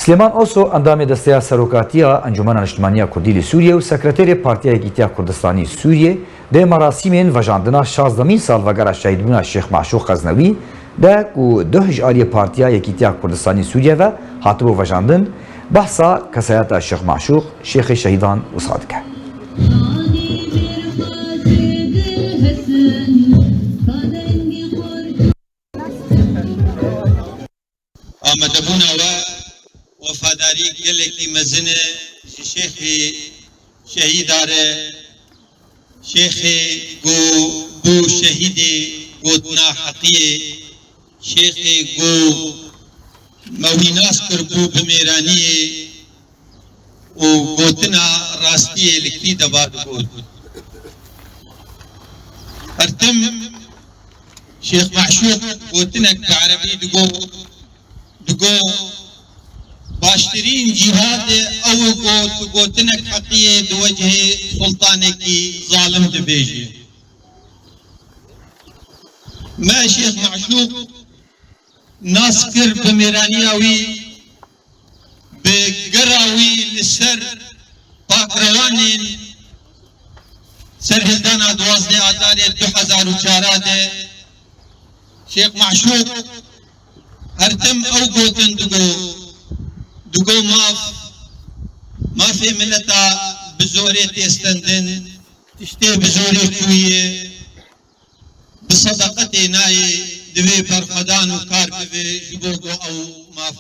سليمان اوسو اندام دستيا سروكاتيا انجمن اجتماعية كردي سوريا و سكرتير بارتيا يكيتيا كردستاني سوريا ده مراسمين وجاندنا 16 سال وگرا شهيدبونا الشيخ معشوق غزنوي ده و دهج آلية بارتيا يكيتيا كردستاني سوريا و هاتبو وجاندن بحثا كسايات الشيخ معشوق شيخ الشهيدان وصادقه آمده بونا و وفاداری گلکی مزنه شیخ شهید آره شیخ گو بو شهید گوتنا حقیه شیخ گو مویناس کربو بمیرانیه و گوتنا راستیه لکی دباد بود ارتم شيخ معشوق قوتنك بعربي دقو باشترين جهاد او قوتنك حقية بوجه سلطانك ظالم دبيجي ما شيخ معشوق ناسكر بميرانياوي بقراوي للسر باقروانين سر هلدانا دوازده آذار 2004 شيخ معشوق هرتم او قوتن دقو ما في ملتا بزوري تستندن تشتي بزوري كوية بصدقتي ناي دوي برخدان وكار بي جبوغو او ماف